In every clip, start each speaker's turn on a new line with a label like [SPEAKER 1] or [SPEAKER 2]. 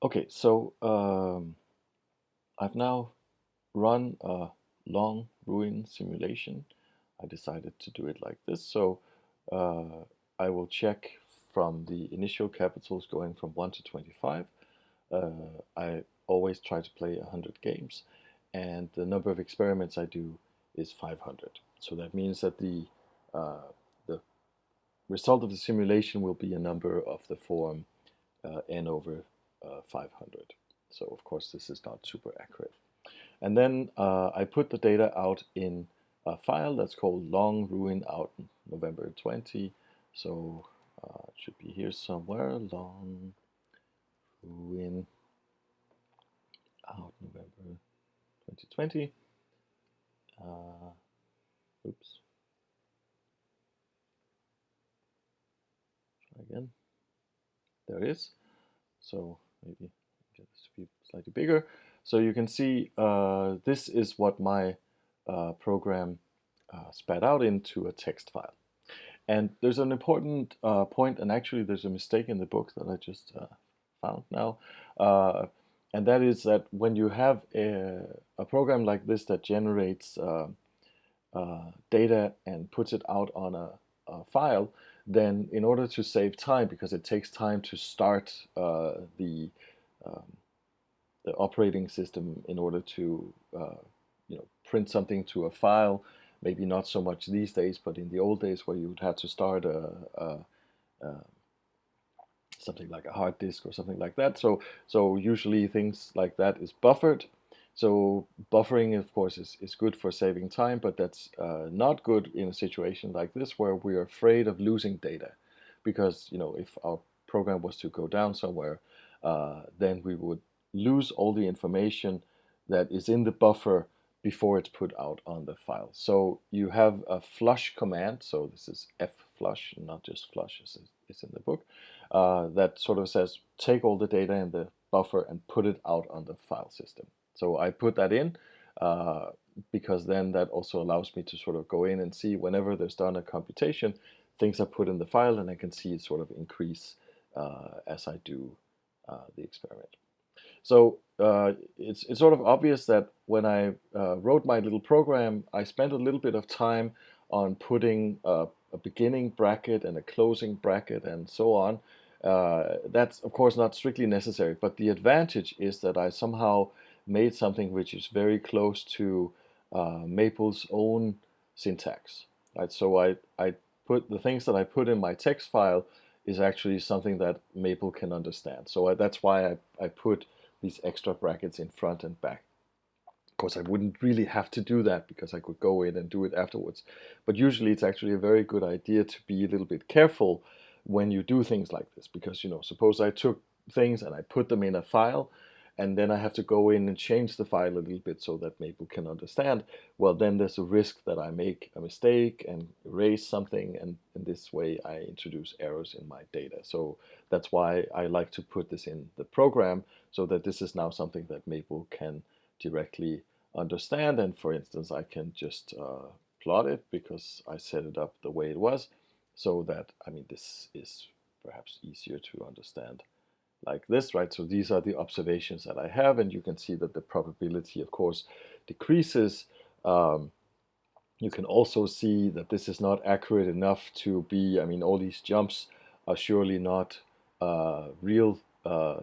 [SPEAKER 1] Okay, so I've now run a long ruin simulation. I decided to do it like this. So uh, I will check from the initial capitals going from 1 to 25. I always try to play 100 games, and the number of experiments I do is 500. So that means that the result of the simulation will be a number of the form n over 500. So of course this is not super accurate. And then I put the data out in a file that's called long ruin out November 20. So it should be here somewhere, long ruin out November 2020. Oops, try again. There it is. So maybe get this to be slightly bigger. So you can see this is what my program spat out into a text file. And there's an important point, and actually there's a mistake in the book that I just found now. And that is that when you have a program like this that generates data and puts it out on a file, then in order to save time, because it takes time to start um, the operating system in order to print something to a file. Maybe not so much these days, but in the old days where you would have to start a something like a hard disk or something like that. So usually things like that is buffered. So buffering, of course, is good for saving time, but that's not good in a situation like this where we're afraid of losing data, because if our program was to go down somewhere, then we would lose all the information that is in the buffer before it's put out on the file. So you have a flush command. So this is flush, not just flush, as is in the book, that sort of says take all the data in the buffer and put it out on the file system. So I put that in uh, because then that also allows me to sort of go in and see whenever there's done a computation, things are put in the file, and I can see it sort of increase as I do the experiment. So it's sort of obvious that when I wrote my little program, I spent a little bit of time on putting a beginning bracket and a closing bracket and so on. That's of course not strictly necessary, but the advantage is that I somehow made something which is very close to Maple's own syntax. Right? So I put the things that I put in my text file is actually something that Maple can understand. So that's why I put these extra brackets in front and back. Of course, I wouldn't really have to do that because I could go in and do it afterwards. But usually it's actually a very good idea to be a little bit careful when you do things like this, because, suppose I took things and I put them in a file, and then I have to go in and change the file a little bit so that Maple can understand. Well, then there's a risk that I make a mistake and erase something, and in this way I introduce errors in my data. So that's why I like to put this in the program, so that this is now something that Maple can directly understand. And for instance, I can just plot it because I set it up the way it was, so that, I mean, this is perhaps easier to understand like this, right? So these are the observations that I have, and you can see that the probability, of course, decreases. Um, you can also see that this is not accurate enough to be, I mean, all these jumps are surely not real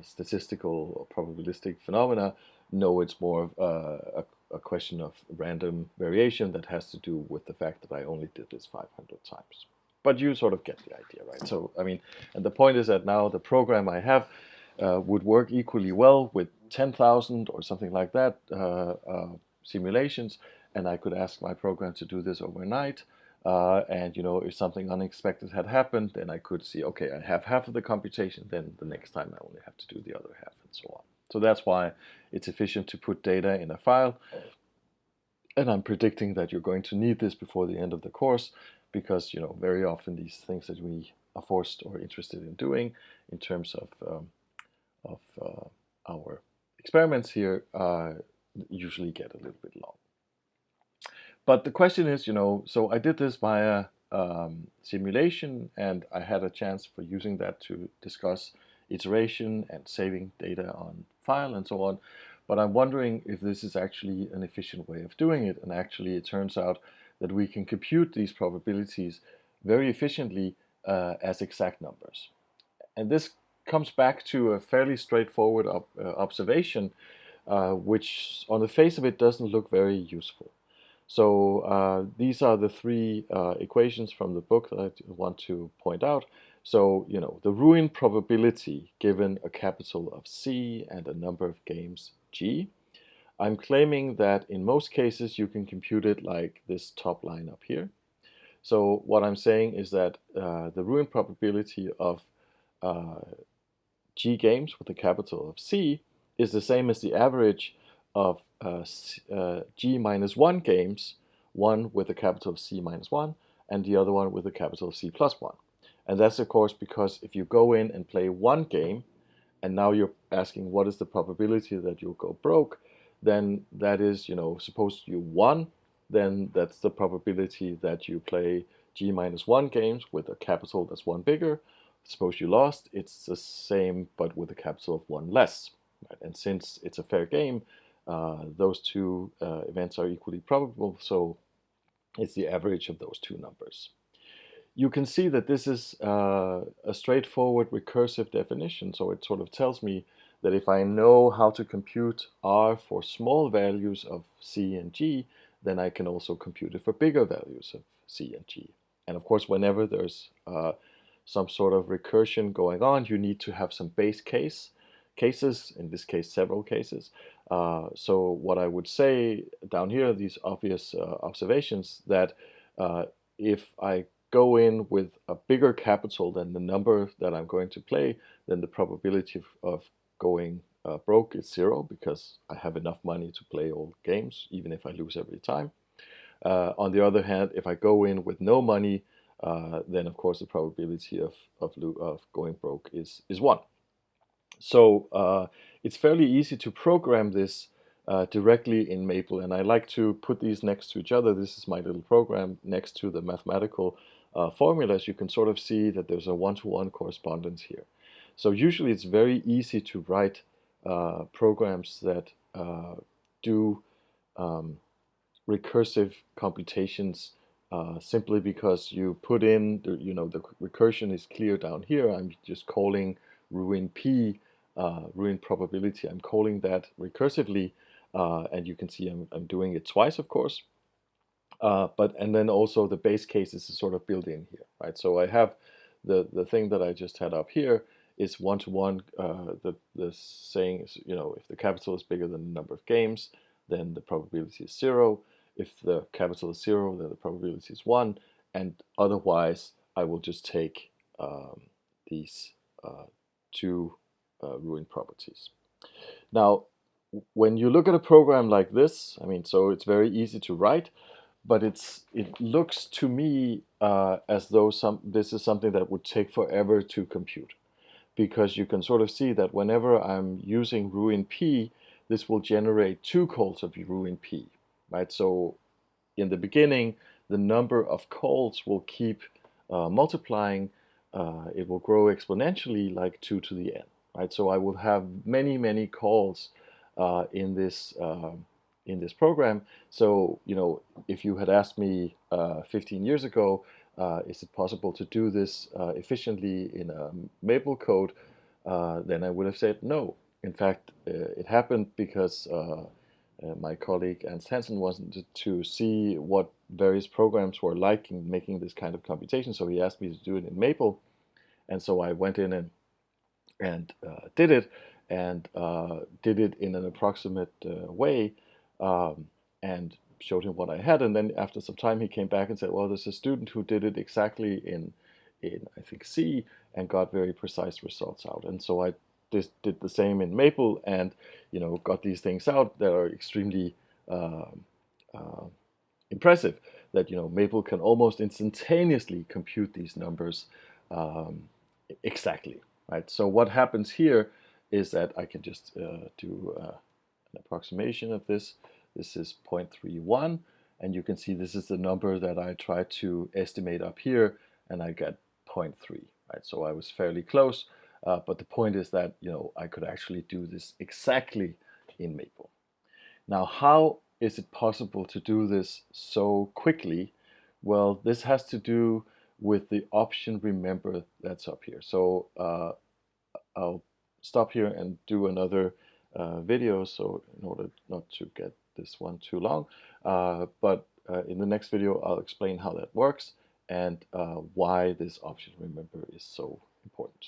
[SPEAKER 1] statistical or probabilistic phenomena. No, it's more of a question of random variation that has to do with the fact that I only did this 500 times. But you sort of get the idea, right? So, I mean, and the point is that now the program I have would work equally well with 10,000 or something like that simulations, and I could ask my program to do this overnight. And if something unexpected had happened, then I could see, okay, I have half of the computation, then the next time I only have to do the other half, and so on. So that's why it's efficient to put data in a file. And I'm predicting that you're going to need this before the end of the course, because very often these things that we are forced or interested in doing in terms of our experiments here usually get a little bit long. But the question is, so I did this via simulation, and I had a chance for using that to discuss iteration and saving data on file and so on. But I'm wondering if this is actually an efficient way of doing it. And actually, it turns out that we can compute these probabilities very efficiently as exact numbers. And this comes back to a fairly straightforward observation, which on the face of it doesn't look very useful. So these are the three equations from the book that I want to point out. So, the ruin probability given a capital of C and a number of games G. I'm claiming that in most cases you can compute it like this top line up here. So what I'm saying is that the ruin probability of G games with a capital of C is the same as the average of G minus 1 games, one with a capital of C minus 1 and the other one with a capital of C plus 1. And that's of course because if you go in and play one game and now you're asking what is the probability that you'll go broke, then that is, suppose you won, then that's the probability that you play G minus 1 games with a capital that's one bigger. Suppose you lost, it's the same but with a capital of one less. Right? And since it's a fair game, those two events are equally probable, so it's the average of those two numbers. You can see that this is a straightforward recursive definition, so it sort of tells me that if I know how to compute R for small values of C and G, then I can also compute it for bigger values of C and G. And of course, whenever there's some sort of recursion going on, you need to have some base cases, in this case several cases. So what I would say down here, these obvious observations, that if I go in with a bigger capital than the number that I'm going to play, then the probability of going broke is 0 because I have enough money to play all games, even if I lose every time. On the other hand, if I go in with no money, then of course the probability of going broke is 1. So it's fairly easy to program this directly in Maple, and I like to put these next to each other. This is my little program next to the mathematical formulas. You can sort of see that there's a one-to-one correspondence here. So usually it's very easy to write programs that do recursive computations simply because you put in, the recursion is clear down here. I'm just calling ruin P, ruin probability. I'm calling that recursively, and you can see I'm doing it twice, of course. And then also the base case is sort of built in here, right? So I have the thing that I just had up here is one-to-one. The saying is, if the capital is bigger than the number of games, then the probability is 0. If the capital is 0, then the probability is 1. And otherwise, I will just take these two ruin properties. Now, when you look at a program like this, so it's very easy to write, but it looks to me as though this is something that would take forever to compute, because you can sort of see that whenever I'm using ruin P, this will generate 2 calls of ruin P, right? So in the beginning, the number of calls will keep multiplying. It will grow exponentially like 2 to the n, right? So I will have many, many calls in this program. So, if you had asked me 15 years ago, is it possible to do this efficiently in a Maple code, then I would have said no. In fact, it happened because my colleague Ernst Hansen wanted to see what various programs were like in making this kind of computation. So he asked me to do it in Maple. And so I went in and did it, and did it in an approximate way, and showed him what I had. And then after some time, he came back and said, well, there's a student who did it exactly in I think C, and got very precise results out. And so I did the same in Maple, and got these things out that are extremely impressive. That Maple can almost instantaneously compute these numbers exactly, right? So what happens here is that I can just do an approximation of this. This is 0.31, and you can see this is the number that I tried to estimate up here, and I got 0.3, right? So I was fairly close. But the point is that, you know, I could actually do this exactly in Maple. Now, how is it possible to do this so quickly? Well, this has to do with the option remember that's up here. So I'll stop here and do another video, so in order not to get this one too long. But in the next video, I'll explain how that works and why this option remember is so important.